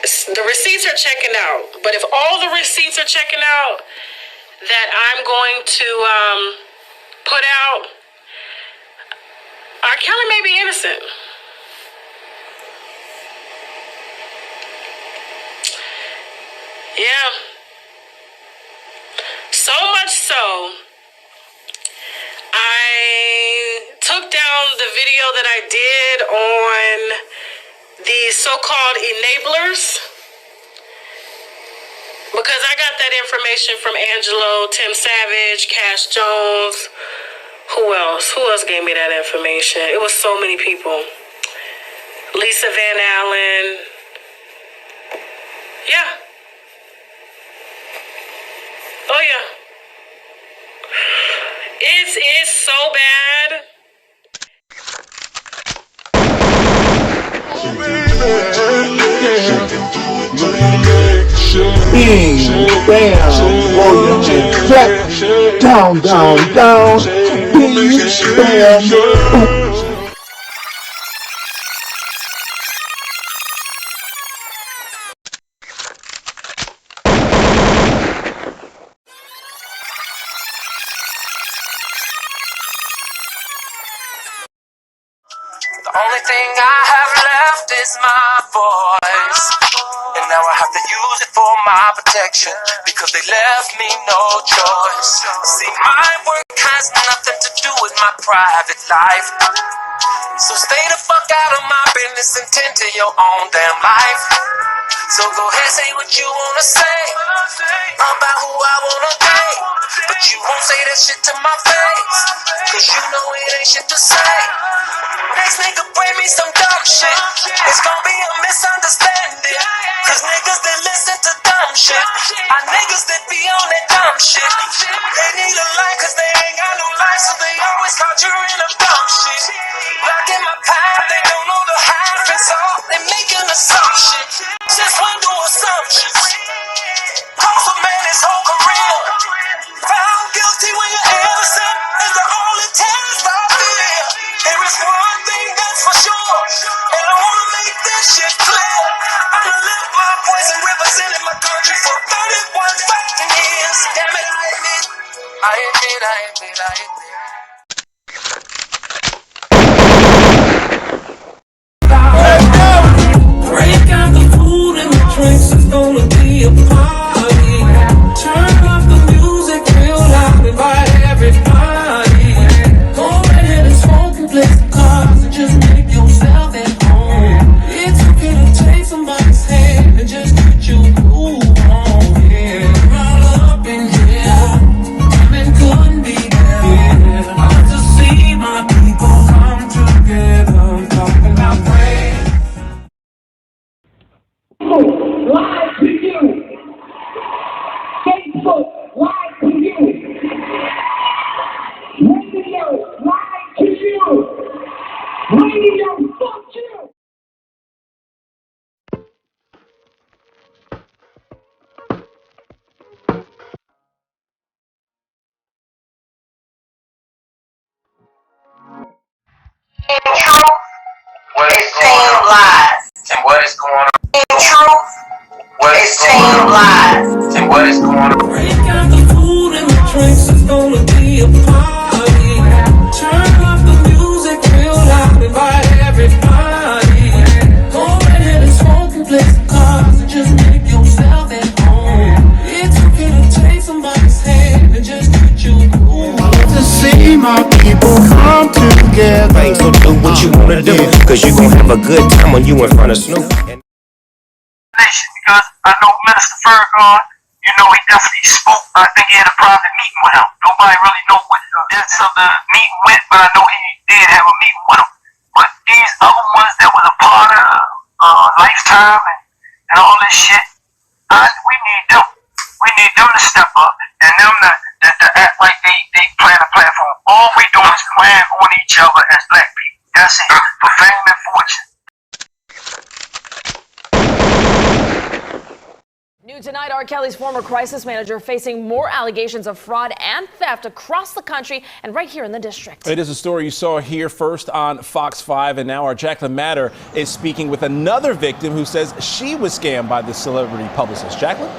The receipts are checking out. But if all the receipts are checking out that I'm going to put out, R. Kelly may be innocent. Yeah. So much so, I took down the video that I did on the so-called enablers because I got that information from Angelo, Tim Savage, Cash Jones. Who else? Who else gave me that information? It was so many people. Lisa Van Allen. Yeah. Oh, yeah. It's so bad. Bing, bam, roll and clap, down, down, down, bing, bam, boom. The only thing I have left is my voice, and now I have to use it for my protection, because they left me no choice. See, my work has nothing to do with my private life, so stay the fuck out of my business and tend to your own damn life. So go ahead, say what you wanna say about who I wanna date, but you won't say that shit to my face, cause you know it ain't shit to say. Next nigga bring me some dumb shit, it's gonna be a misunderstanding, cause niggas that listen to dumb shit are niggas that be on that dumb shit. They need a life cause they ain't got no life, so they always conjuring up dumb shit. Blocking my path, they don't know the half and all, they making assumptions. Just one do assumptions. Cost a man his whole career. Found guilty when you're innocent is the only test I fear. There is one thing that's for sure, and I wanna make this shit clear. I done lived my voice and represented my country for 31 fucking years. Damn it, I admit. Break out the food and the drinks, it's gonna be a party. Turn up the music real loud, invite everybody. Go ahead and smoke and play some cards and just make yourself at home. It's okay to take somebody's hand and just get you cool on. Yeah, all up in here, and couldn't be there. Love to see my people come together. I'm talking about prayer. Live to you. Facebook, live to you. Radio, live to you. Radio, fuck you. What is going on? And what is going on? What is going on? And what is going on? Break out the food and the drinks, it's gonna be a party. Turn up the music real loud, invite everybody. Go ahead and smoke and play some cards and just make yourself at home. It's okay to take somebody's hand and just get you cool. To see my people come together. Right, so do what you wanna do, cause you gon' have a good time when you in front of Snoop. Because I know Minister Ferguson, you know, he definitely spoke. I think he had a private meeting with him. Nobody really know what the depths of the meeting went, but I know he did have a meeting with him. But these other ones that was a part of Lifetime and all this shit, we need them. We need them to step up and them to act like they plan a platform. All we do is plan on each other as black people. That's it. For fame and fortune. New tonight, R. Kelly's former crisis manager facing more allegations of fraud and theft across the country and right here in the district. It is a story you saw here first on Fox 5, and now our Jacqueline Matter is speaking with another victim who says she was scammed by the celebrity publicist. Jacqueline?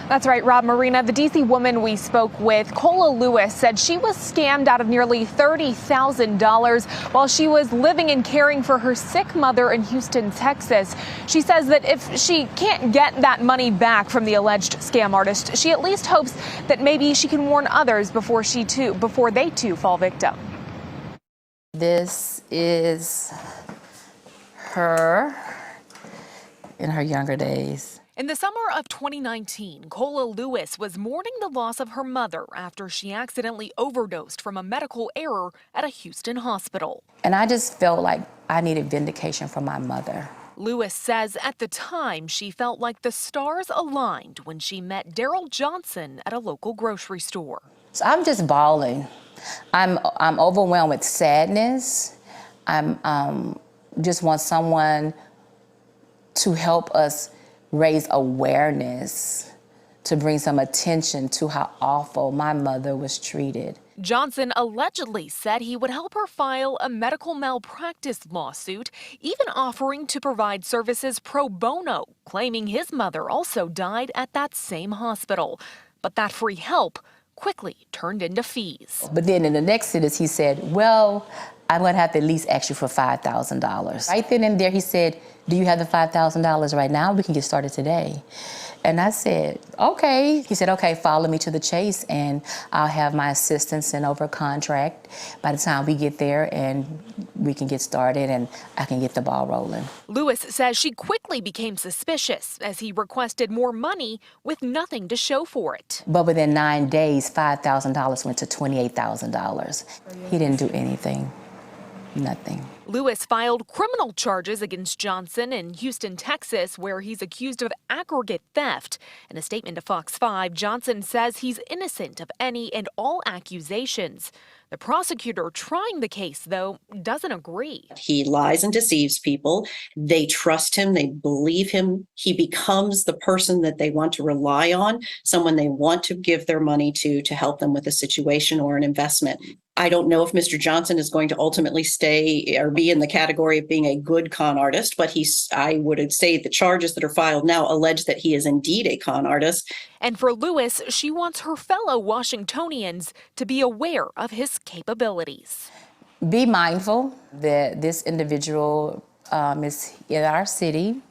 That's right, Rob. Marina, the D.C. woman we spoke with, Cola Lewis, said she was scammed out of nearly $30,000 while she was living and caring for her sick mother in Houston, Texas. She says that if she can't get that money back from the alleged scam artist, she at least hopes that maybe she can warn others before they too fall victim. This is her in her younger days. In the summer of 2019, Cola Lewis was mourning the loss of her mother after she accidentally overdosed from a medical error at a Houston hospital. And I just felt like I needed vindication from my mother. Lewis says at the time she felt like the stars aligned when she met Derrel Johnson at a local grocery store. So I'm just bawling. I'm overwhelmed with sadness. I'm just want someone to help us raise awareness, to bring some attention to how awful my mother was treated. Johnson allegedly said he would help her file a medical malpractice lawsuit, even offering to provide services pro bono, claiming his mother also died at that same hospital. But that free help quickly turned into fees. But then in the next sentence, he said, well, I'm going to have to at least ask you for $5,000. Right then and there, he said, do you have the $5,000 right now? We can get started today. And I said, okay. He said, okay, follow me to the chase and I'll have my assistant send over a contract by the time we get there and we can get started and I can get the ball rolling. Lewis says she quickly became suspicious as he requested more money with nothing to show for it. But within 9 days, $5,000 went to $28,000. He didn't do anything. Nothing. Lewis filed criminal charges against Johnson in Houston, Texas, where he's accused of aggregate theft. In a statement to Fox 5, Johnson says he's innocent of any and all accusations. The prosecutor trying the case, though, doesn't agree. He lies and deceives people. They trust him. They believe him. He becomes the person that they want to rely on, someone they want to give their money to help them with a situation or an investment. I don't know if Mr. Johnson is going to ultimately stay or be in the category of being a good con artist, but I would say the charges that are filed now allege that he is indeed a con artist. And for Lewis, she wants her fellow Washingtonians to be aware of his capabilities. Be mindful that this individual is in our city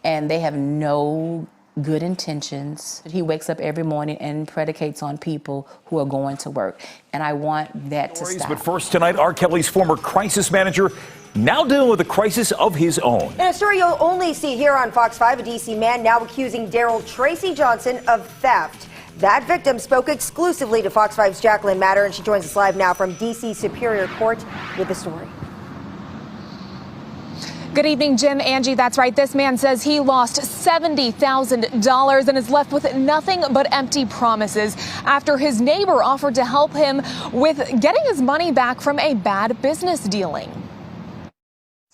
and they have no good intentions. He wakes up every morning and predicates on people who are going to work. And I want that to stop. But first tonight, R. Kelly's former crisis manager now dealing with a crisis of his own. In a story you'll only see here on Fox 5, a D.C. man now accusing Derrel Tracy Johnson of theft. That victim spoke exclusively to Fox 5's Jacqueline Matter, and she joins us live now from D.C. Superior Court with the story. Good evening, Jim. Angie, that's right. This man says he lost $70,000 and is left with nothing but empty promises after his neighbor offered to help him with getting his money back from a bad business dealing.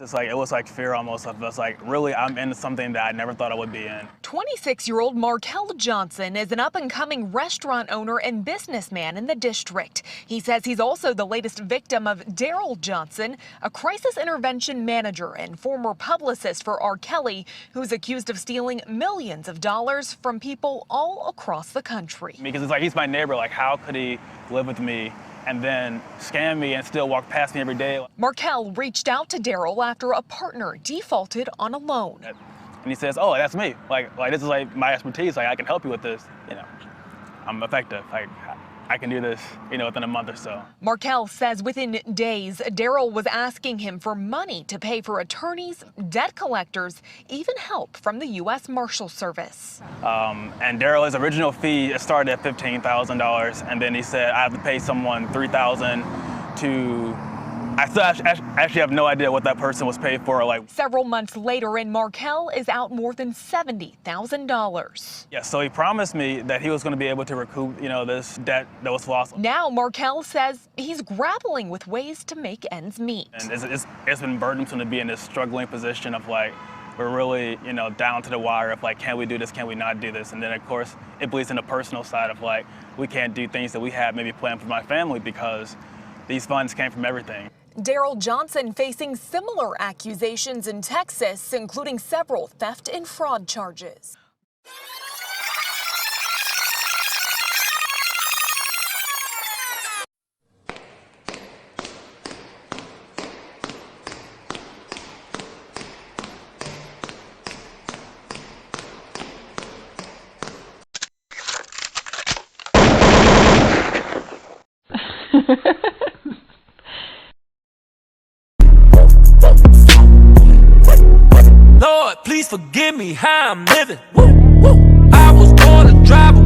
It was like fear almost of us, like really I'm into something that I never thought I would be in. 26-year-old Markel Johnson is an up-and-coming restaurant owner and businessman in the district. He says he's also the latest victim of Derrel Johnson, a crisis intervention manager and former publicist for R. Kelly, who's accused of stealing millions of dollars from people all across the country. Because it's like he's my neighbor, like how could he live with me and then scam me and still walk past me every day? Markel reached out to Derrel after a partner defaulted on a loan. And he says, oh, that's me. Like this is like my expertise. Like I can help you with this. You know, I'm effective. Like I can do this, within a month or so. Markel says within days, Derrel was asking him for money to pay for attorneys, debt collectors, even help from the U.S. Marshal Service. And Derrel, his original fee started at $15,000, and then he said I have to pay someone $3,000 to. I still actually have no idea what that person was paid for. Several months later, and Markel is out more than $70,000. Yeah, so he promised me that he was going to be able to recoup, this debt that was lost. Now Markel says he's grappling with ways to make ends meet. And it's been burdensome to be in this struggling position of we're really, you know, down to the wire of like, can we do this, can we not do this? And then of course it bleeds in the personal side of like, we can't do things that we had maybe planned for my family because these funds came from everything. Derrel Johnson facing similar accusations in Texas, including several theft and fraud charges. Lord, please forgive me how I'm living. Woo, woo. I was born to drive